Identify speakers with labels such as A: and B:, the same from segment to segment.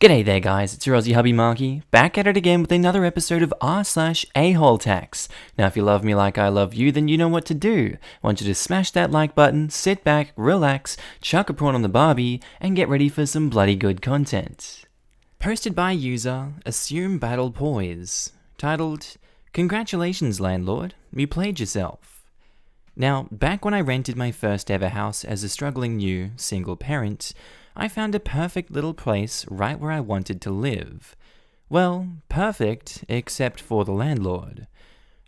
A: G'day there guys, it's your Aussie Hubby Markee, back at it again with another episode of r/AssholeTax. Now if you love me like I love you, then you know what to do. I want you to smash that like button, sit back, relax, chuck a prawn on the barbie, and get ready for some bloody good content. Posted by user Assume Battle Poise, titled, "Congratulations Landlord, you played yourself." Now, back when I rented my first ever house as a struggling new single parent, I found a perfect little place right where I wanted to live. Well, perfect, except for the landlord.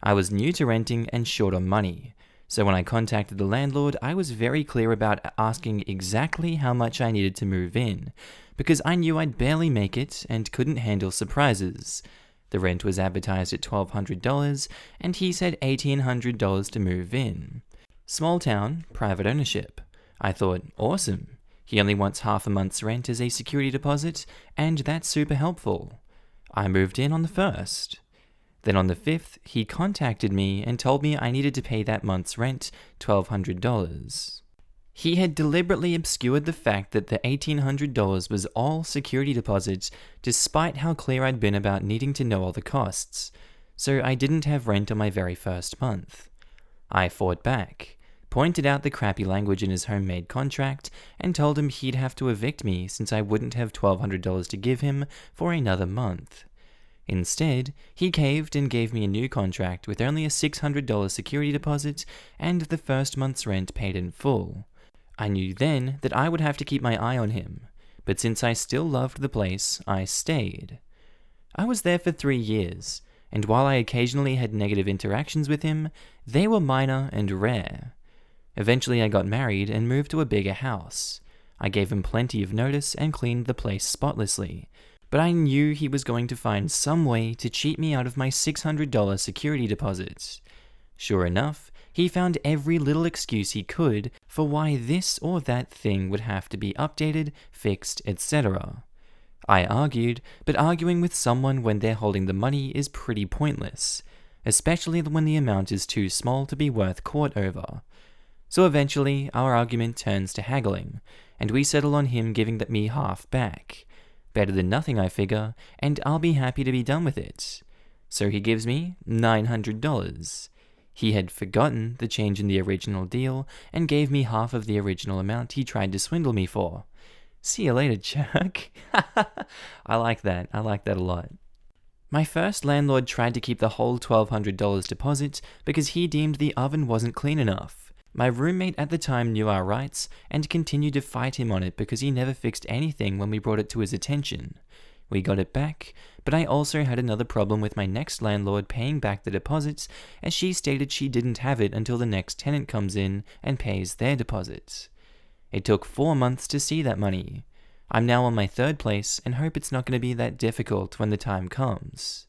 A: I was new to renting and short on money, so when I contacted the landlord, I was very clear about asking exactly how much I needed to move in, because I knew I'd barely make it and couldn't handle surprises. The rent was advertised at $1,200, and he said $1,800 to move in. Small town, private ownership. I thought, awesome. He only wants half a month's rent as a security deposit, and that's super helpful. I moved in on the 1st. Then on the 5th, he contacted me and told me I needed to pay that month's rent, $1,200. He had deliberately obscured the fact that the $1,800 was all security deposits, despite how clear I'd been about needing to know all the costs, so I didn't have rent on my very first month. I fought back, pointed out the crappy language in his homemade contract, and told him he'd have to evict me since I wouldn't have $1,200 to give him for another month. Instead, he caved and gave me a new contract with only a $600 security deposit and the first month's rent paid in full. I knew then that I would have to keep my eye on him, but since I still loved the place, I stayed. I was there for 3 years, and while I occasionally had negative interactions with him, they were minor and rare. Eventually I got married and moved to a bigger house. I gave him plenty of notice and cleaned the place spotlessly, but I knew he was going to find some way to cheat me out of my $600 security deposit. Sure enough, he found every little excuse he could for why this or that thing would have to be updated, fixed, etc. I argued, but arguing with someone when they're holding the money is pretty pointless, especially when the amount is too small to be worth court over. So eventually, our argument turns to haggling, and we settle on him giving me half back. Better than nothing, I figure, and I'll be happy to be done with it. So he gives me $900. He had forgotten the change in the original deal, and gave me half of the original amount he tried to swindle me for. See you later, Chuck. I like that a lot. My first landlord tried to keep the whole $1,200 deposit because he deemed the oven wasn't clean enough. My roommate at the time knew our rights and continued to fight him on it because he never fixed anything when we brought it to his attention. We got it back, but I also had another problem with my next landlord paying back the deposits, as she stated she didn't have it until the next tenant comes in and pays their deposits. It took 4 months to see that money. I'm now on my 3rd place and hope it's not going to be that difficult when the time comes.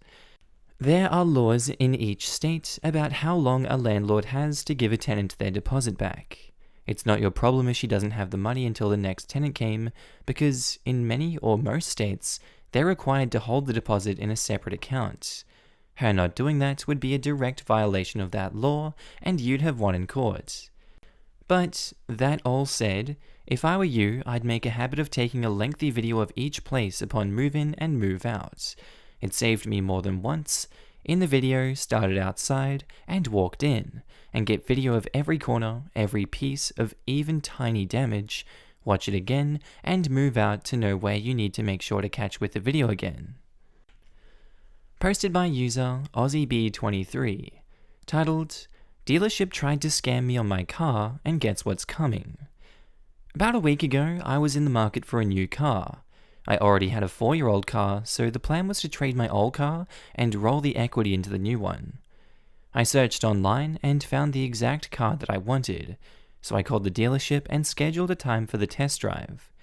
A: There are laws in each state about how long a landlord has to give a tenant their deposit back. It's not your problem if she doesn't have the money until the next tenant came, because in many or most states, they're required to hold the deposit in a separate account. Her not doing that would be a direct violation of that law, and you'd have won in court. But, that all said, if I were you, I'd make a habit of taking a lengthy video of each place upon move-in and move-out. It saved me more than once. In the video, started outside and walked in, and get video of every corner, every piece of even tiny damage, watch it again, and move out to know where you need to make sure to catch with the video again. Posted by user AussieB23, titled, "Dealership tried to scam me on my car and gets what's coming." About a week ago, I was in the market for a new car. I already had a 4-year-old car, so the plan was to trade my old car and roll the equity into the new one. I searched online and found the exact car that I wanted, so I called the dealership and scheduled a time for the test drive.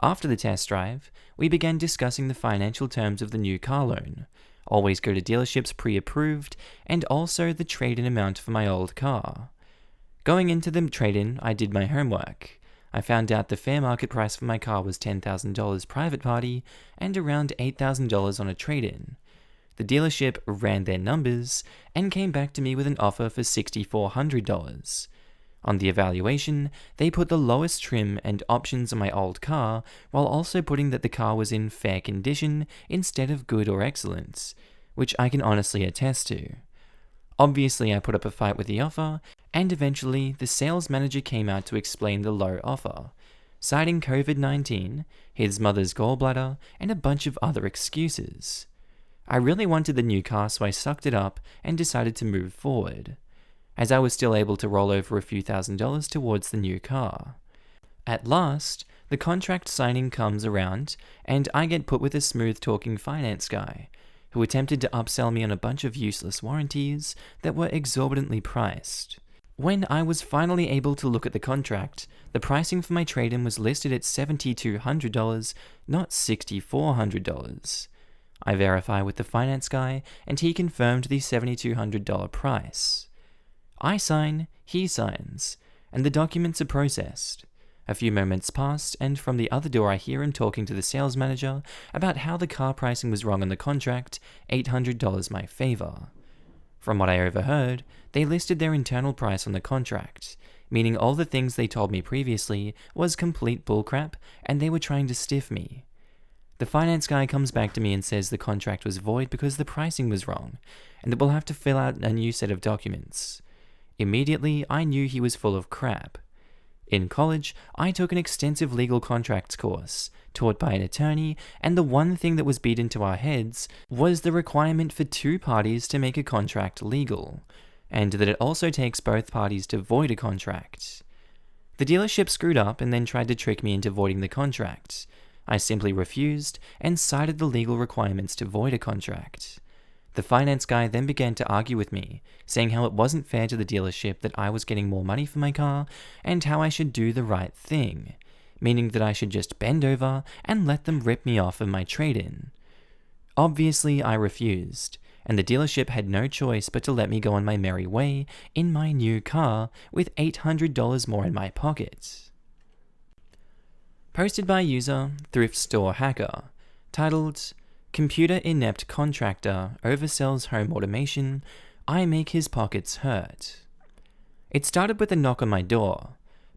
A: After the test drive, we began discussing the financial terms of the new car loan, always go to dealerships pre-approved, and also the trade-in amount for my old car. Going into the trade-in, I did my homework. I found out the fair market price for my car was $10,000 private party and around $8,000 on a trade-in. The dealership ran their numbers and came back to me with an offer for $6,400. On the evaluation, they put the lowest trim and options on my old car, while also putting that the car was in fair condition instead of good or excellent, which I can honestly attest to. Obviously, I put up a fight with the offer, and eventually the sales manager came out to explain the low offer, citing COVID-19, his mother's gallbladder, and a bunch of other excuses. I really wanted the new car, so I sucked it up and decided to move forward, as I was still able to roll over a few $1,000s towards the new car. At last, the contract signing comes around, and I get put with a smooth-talking finance guy, who attempted to upsell me on a bunch of useless warranties that were exorbitantly priced. When I was finally able to look at the contract, the pricing for my trade-in was listed at $7,200, not $6,400. I verify with the finance guy, and he confirmed the $7,200 price. I sign, he signs, and the documents are processed. A few moments passed, and from the other door I hear him talking to the sales manager about how the car pricing was wrong on the contract, $800 my favor. From what I overheard, they listed their internal price on the contract, meaning all the things they told me previously was complete bullcrap, and they were trying to stiff me. The finance guy comes back to me and says the contract was void because the pricing was wrong, and that we'll have to fill out a new set of documents. Immediately, I knew he was full of crap. In college, I took an extensive legal contracts course, taught by an attorney, and the one thing that was beat into our heads was the requirement for two parties to make a contract legal, and that it also takes both parties to void a contract. The dealership screwed up and then tried to trick me into voiding the contract. I simply refused and cited the legal requirements to void a contract. The finance guy then began to argue with me, saying how it wasn't fair to the dealership that I was getting more money for my car, and how I should do the right thing, meaning that I should just bend over and let them rip me off of my trade-in. Obviously, I refused, and the dealership had no choice but to let me go on my merry way in my new car with $800 more in my pocket. Posted by user Thrift Store Hacker, titled Computer Inept Contractor Oversells Home Automation, I Make His Pockets Hurt. It started with a knock on my door.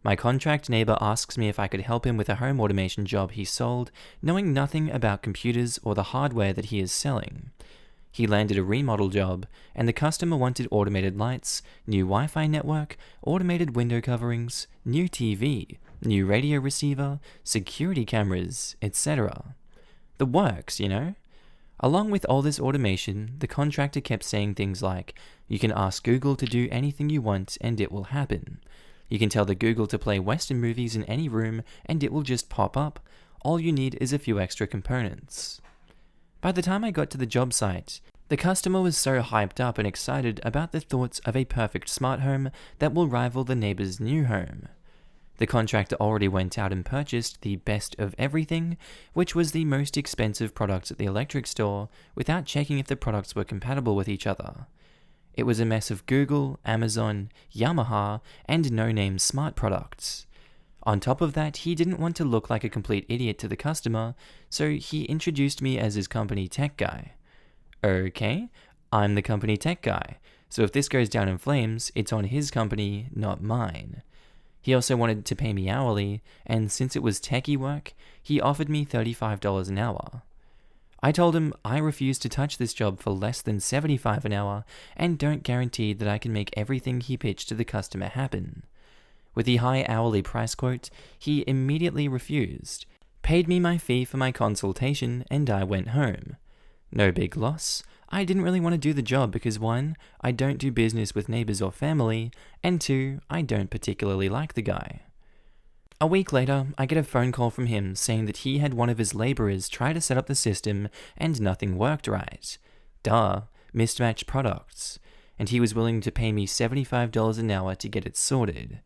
A: My contract neighbor asks me if I could help him with a home automation job he sold, knowing nothing about computers or the hardware that he is selling. He landed a remodel job, and the customer wanted automated lights, new Wi-Fi network, automated window coverings, new TV, new radio receiver, security cameras, etc. The works, you know? Along with all this automation, the contractor kept saying things like, you can ask Google to do anything you want and it will happen. You can tell the Google to play Western movies in any room and it will just pop up. All you need is a few extra components. By the time I got to the job site, the customer was so hyped up and excited about the thoughts of a perfect smart home that will rival the neighbor's new home. The contractor already went out and purchased the best of everything, which was the most expensive products at the electric store, without checking if the products were compatible with each other. It was a mess of Google, Amazon, Yamaha, and no-name smart products. On top of that, he didn't want to look like a complete idiot to the customer, so he introduced me as his company tech guy. Okay, I'm the company tech guy, so if this goes down in flames, it's on his company, not mine. He also wanted to pay me hourly, and since it was techie work, he offered me $35 an hour. I told him I refuse to touch this job for less than $75 an hour and don't guarantee that I can make everything he pitched to the customer happen. With the high hourly price quote, he immediately refused, paid me my fee for my consultation, and I went home. No big loss. I didn't really want to do the job because 1, I don't do business with neighbors or family, and 2, I don't particularly like the guy. A week later, I get a phone call from him saying that he had one of his laborers try to set up the system and nothing worked right. Duh, mismatched products. And he was willing to pay me $75 an hour to get it sorted.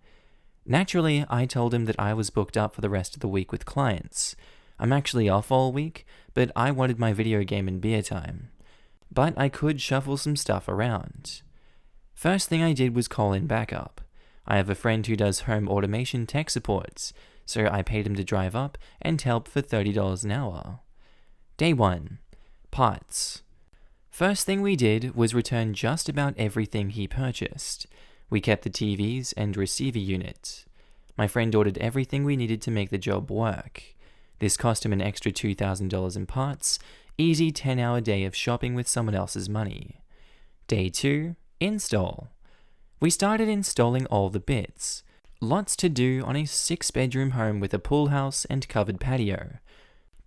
A: Naturally, I told him that I was booked up for the rest of the week with clients. I'm actually off all week, but I wanted my video game and beer time. But I could shuffle some stuff around. First thing I did was call in backup. I have a friend who does home automation tech supports, so I paid him to drive up and help for $30 an hour. Day 1. Parts. First thing we did was return just about everything he purchased. We kept the TVs and receiver unit. My friend ordered everything we needed to make the job work. This cost him an extra $2,000 in parts, easy 10-hour day of shopping with someone else's money. Day 2, install. We started installing all the bits. Lots to do on a 6-bedroom home with a pool house and covered patio.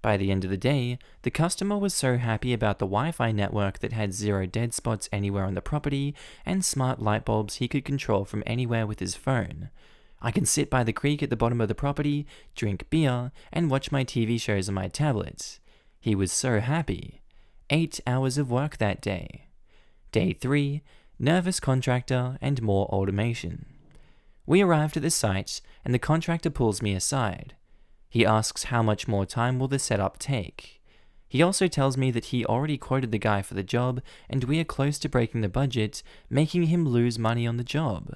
A: By the end of the day, the customer was so happy about the Wi-Fi network that had 0 dead spots anywhere on the property and smart light bulbs he could control from anywhere with his phone. I can sit by the creek at the bottom of the property, drink beer, and watch my TV shows on my tablet. He was so happy. 8 hours of work that day. Day 3, nervous contractor and more automation. We arrived at the site and the contractor pulls me aside. He asks how much more time will the setup take. He also tells me that he already quoted the guy for the job and we are close to breaking the budget, making him lose money on the job.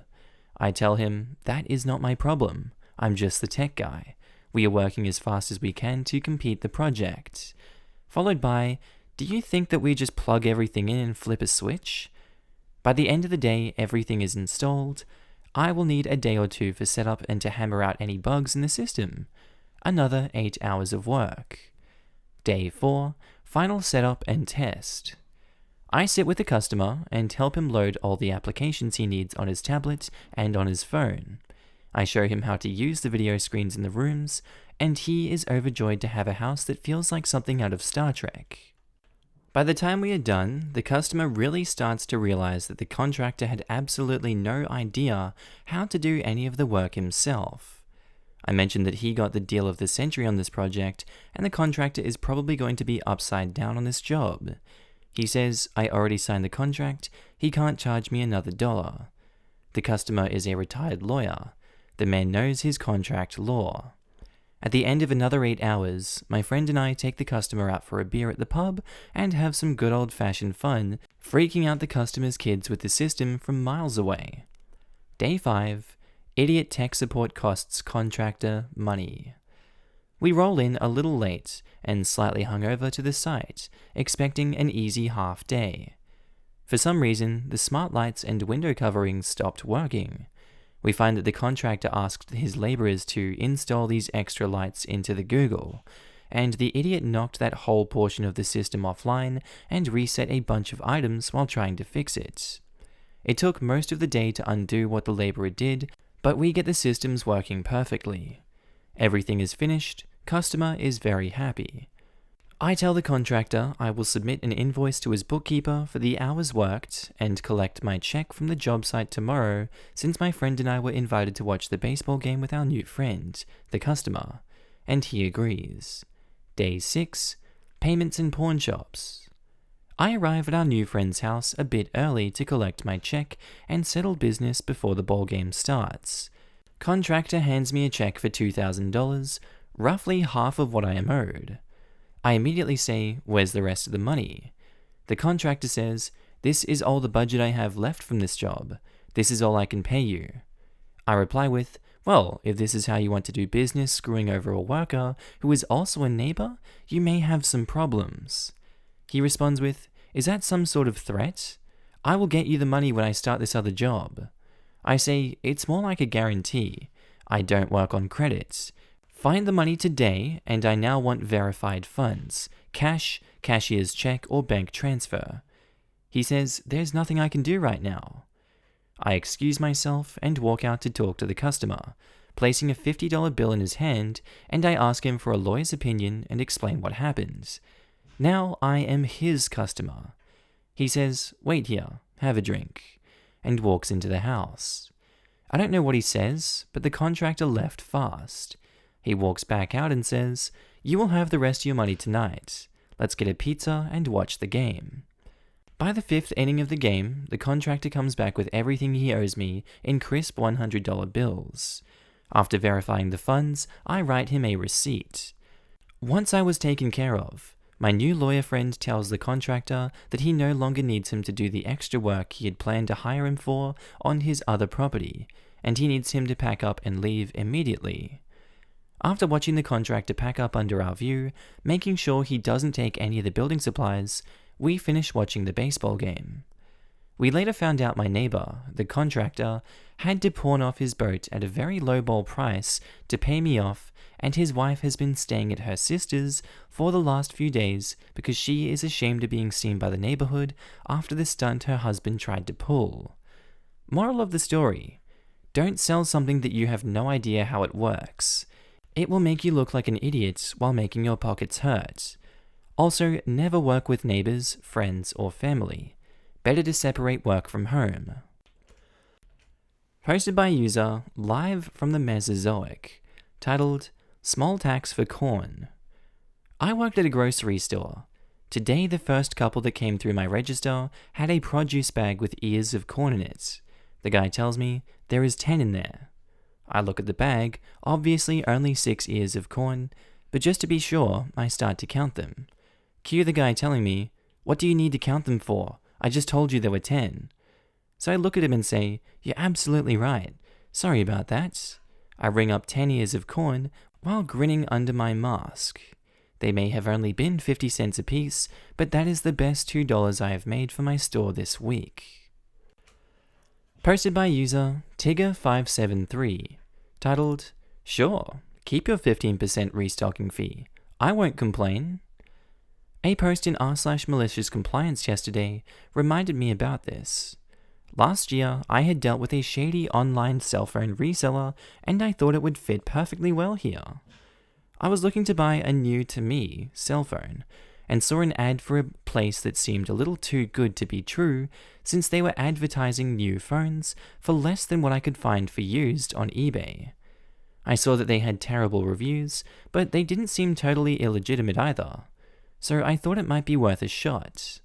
A: I tell him, that is not my problem. I'm just the tech guy. We are working as fast as we can to complete the project. Followed by, do you think that we just plug everything in and flip a switch? By the end of the day, everything is installed. I will need a day or 2 for setup and to hammer out any bugs in the system. Another 8 hours of work. Day 4, final setup and test. I sit with the customer and help him load all the applications he needs on his tablet and on his phone. I show him how to use the video screens in the rooms, and he is overjoyed to have a house that feels like something out of Star Trek. By the time we are done, the customer really starts to realize that the contractor had absolutely no idea how to do any of the work himself. I mentioned that he got the deal of the century on this project, and the contractor is probably going to be upside down on this job. He says, I already signed the contract, he can't charge me another $1. The customer is a retired lawyer. The man knows his contract law. At the end of another 8 hours, my friend and I take the customer out for a beer at the pub and have some good old-fashioned fun, freaking out the customer's kids with the system from miles away. Day 5, idiot tech support costs contractor money. We roll in a little late and slightly hungover to the site, expecting an easy half day. For some reason, the smart lights and window coverings stopped working. We find that the contractor asked his laborers to install these extra lights into the Google, and the idiot knocked that whole portion of the system offline and reset a bunch of items while trying to fix it. It took most of the day to undo what the laborer did, but we get the systems working perfectly. Everything is finished, customer is very happy. I tell the contractor I will submit an invoice to his bookkeeper for the hours worked and collect my check from the job site tomorrow, since my friend and I were invited to watch the baseball game with our new friend, the customer, and he agrees. Day 6, payments in pawn shops. I arrive at our new friend's house a bit early to collect my check and settle business before the ball game starts. Contractor hands me a check for $2,000, roughly half of what I am owed. I immediately say, where's the rest of the money? The contractor says, this is all the budget I have left from this job. This is all I can pay you. I reply with, well, if this is how you want to do business, screwing over a worker who is also a neighbor, you may have some problems. He responds with, is that some sort of threat? I will get you the money when I start this other job. I say, it's more like a guarantee. I don't work on credits. Find the money today, and I now want verified funds, cash, cashier's check, or bank transfer. He says, there's nothing I can do right now. I excuse myself and walk out to talk to the customer, placing a $50 bill in his hand, and I ask him for a lawyer's opinion and explain what happened. Now I am his customer. He says, wait here, have a drink, and walks into the house. I don't know what he says, but the contractor left fast. He walks back out and says, you will have the rest of your money tonight. Let's get a pizza and watch the game. By the 5th inning of the game, the contractor comes back with everything he owes me in crisp $100 bills. After verifying the funds, I write him a receipt. Once I was taken care of, my new lawyer friend tells the contractor that he no longer needs him to do the extra work he had planned to hire him for on his other property, and he needs him to pack up and leave immediately. After watching the contractor pack up under our view, making sure he doesn't take any of the building supplies, we finish watching the baseball game. We later found out my neighbor, the contractor, had to pawn off his boat at a very lowball price to pay me off, and his wife has been staying at her sister's for the last few days because she is ashamed of being seen by the neighborhood after the stunt her husband tried to pull. Moral of the story: don't sell something that you have no idea how it works. It will make you look like an idiot while making your pockets hurt. Also, never work with neighbors, friends, or family. Better to separate work from home. Posted by user live from the Mesozoic, titled Small Tax for Corn. I worked at a grocery store. Today, the first couple that came through my register had a produce bag with ears of corn in it. The guy tells me there is 10 in there. I look at the bag, obviously only 6 ears of corn, but just to be sure, I start to count them. Cue the guy telling me, "What do you need to count them for? I just told you there were 10. So I look at him and say, "You're absolutely right. Sorry about that." I ring up 10 ears of corn while grinning under my mask. They may have only been 50 cents a piece, but that is the best $2 I have made for my store this week. Posted by user Tigger573, titled, Sure, keep your 15% restocking fee. I won't complain. A post in r/malicious compliance yesterday reminded me about this. Last year, I had dealt with a shady online cell phone reseller, and I thought it would fit perfectly well here. I was looking to buy a new-to-me cell phone, and saw an ad for a place that seemed a little too good to be true, since they were advertising new phones for less than what I could find for used on eBay. I saw that they had terrible reviews, but they didn't seem totally illegitimate either, so I thought it might be worth a shot.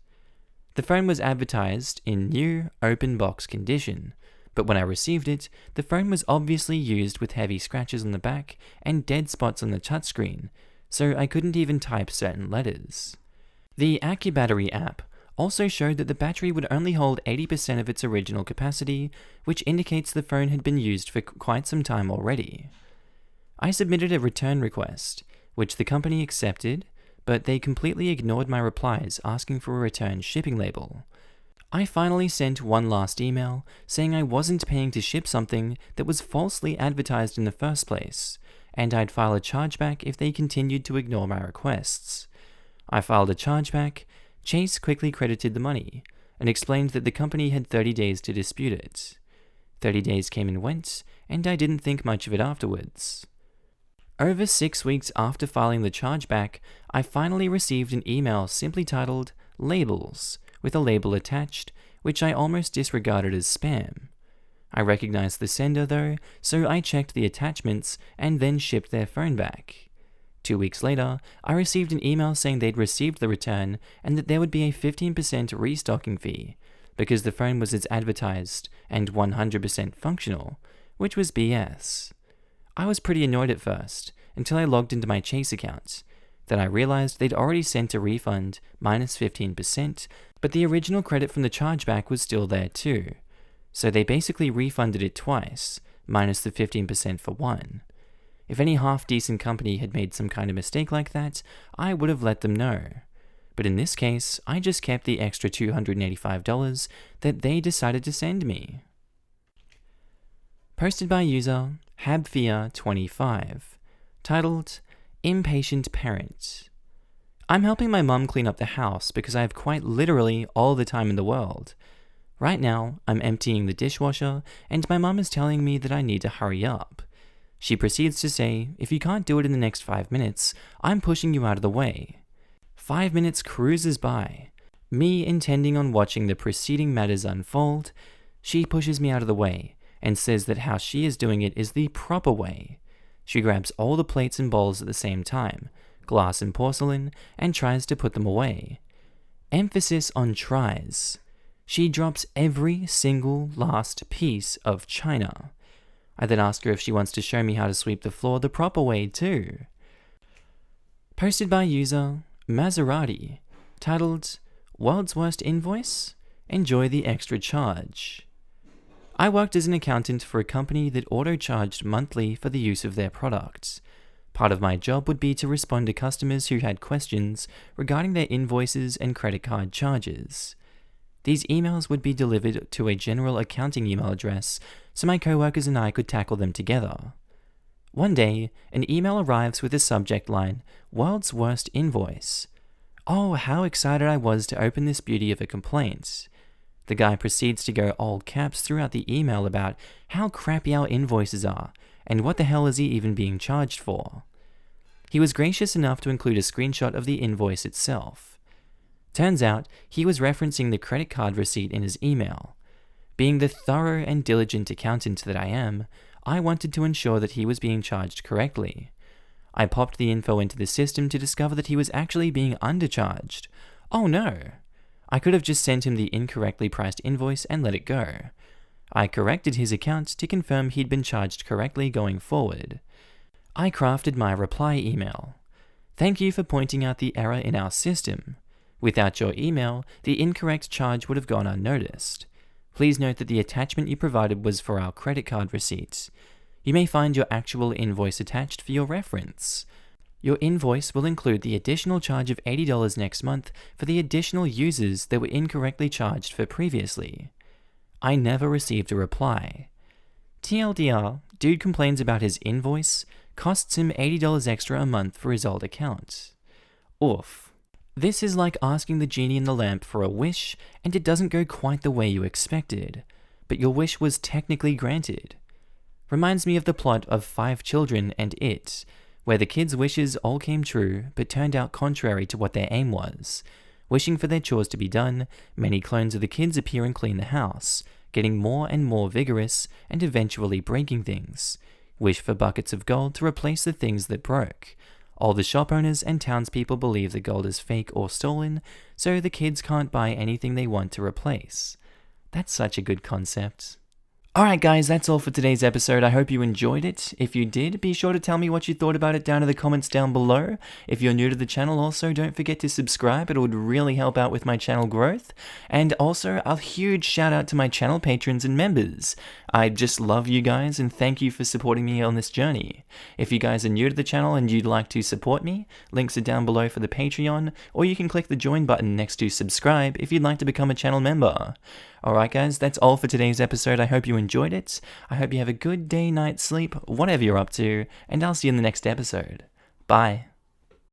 A: The phone was advertised in new, open box condition, but when I received it, the phone was obviously used with heavy scratches on the back and dead spots on the touchscreen, so I couldn't even type certain letters. The AccuBattery app also showed that the battery would only hold 80% of its original capacity, which indicates the phone had been used for quite some time already. I submitted a return request, which the company accepted, but they completely ignored my replies asking for a return shipping label. I finally sent one last email saying I wasn't paying to ship something that was falsely advertised in the first place, and I'd file a chargeback if they continued to ignore my requests. I filed a chargeback. Chase quickly credited the money and explained that the company had 30 days to dispute it. 30 days came and went, and I didn't think much of it afterwards. Over 6 weeks after filing the chargeback, I finally received an email simply titled Labels, with a label attached, which I almost disregarded as spam. I recognized the sender though, so I checked the attachments and then shipped their phone back. 2 weeks later, I received an email saying they'd received the return and that there would be a 15% restocking fee, because the phone was as advertised and 100% functional, which was BS. I was pretty annoyed at first, until I logged into my Chase account. Then I realized they'd already sent a refund, minus 15%, but the original credit from the chargeback was still there too. So they basically refunded it twice, minus the 15% for one. If any half-decent company had made some kind of mistake like that, I would have let them know. But in this case, I just kept the extra $285 that they decided to send me. Posted by user Habfear25, titled Impatient Parent. I'm helping my mum clean up the house because I have quite literally all the time in the world. Right now, I'm emptying the dishwasher and my mum is telling me that I need to hurry up. She proceeds to say, if you can't do it in the next 5 minutes, I'm pushing you out of the way. 5 minutes cruises by. Me intending on watching the preceding matters unfold, she pushes me out of the way and says that how she is doing it is the proper way. She grabs all the plates and bowls at the same time, glass and porcelain, and tries to put them away. Emphasis on tries. She drops every single last piece of china. I then ask her if she wants to show me how to sweep the floor the proper way too. Posted by user Maserati, titled World's Worst Invoice? Enjoy the extra charge. I worked as an accountant for a company that auto-charged monthly for the use of their products. Part of my job would be to respond to customers who had questions regarding their invoices and credit card charges. These emails would be delivered to a general accounting email address so my coworkers and I could tackle them together. One day, an email arrives with the subject line, "World's Worst Invoice." Oh, how excited I was to open this beauty of a complaint. The guy proceeds to go all caps throughout the email about how crappy our invoices are, and what the hell is he even being charged for. He was gracious enough to include a screenshot of the invoice itself. Turns out, he was referencing the credit card receipt in his email. Being the thorough and diligent accountant that I am, I wanted to ensure that he was being charged correctly. I popped the info into the system to discover that he was actually being undercharged. Oh no! I could have just sent him the incorrectly priced invoice and let it go. I corrected his account to confirm he'd been charged correctly going forward. I crafted my reply email. Thank you for pointing out the error in our system. Without your email, the incorrect charge would have gone unnoticed. Please note that the attachment you provided was for our credit card receipts. You may find your actual invoice attached for your reference. Your invoice will include the additional charge of $80 next month for the additional users that were incorrectly charged for previously. I never received a reply. TLDR, dude complains about his invoice, costs him $80 extra a month for his old account. Oof. This is like asking the genie in the lamp for a wish and it doesn't go quite the way you expected, but your wish was technically granted. Reminds me of the plot of 5 Children and It, where the kids' wishes all came true but turned out contrary to what their aim was. Wishing for their chores to be done, many clones of the kids appear and clean the house, getting more and more vigorous and eventually breaking things. Wish for buckets of gold to replace the things that broke. All the shop owners and townspeople believe the gold is fake or stolen, so the kids can't buy anything they want to replace. That's such a good concept. Alright guys, that's all for today's episode. I hope you enjoyed it. If you did, be sure to tell me what you thought about it down in the comments down below. If you're new to the channel, also don't forget to subscribe. It would really help out with my channel growth. And also, a huge shout out to my channel patrons and members. I just love you guys and thank you for supporting me on this journey. If you guys are new to the channel and you'd like to support me, links are down below for the Patreon, or you can click the join button next to subscribe if you'd like to become a channel member. Alright guys, that's all for today's episode. I hope you enjoyed it. I hope you have a good day, night, sleep, whatever you're up to, and I'll see you in the next episode. Bye.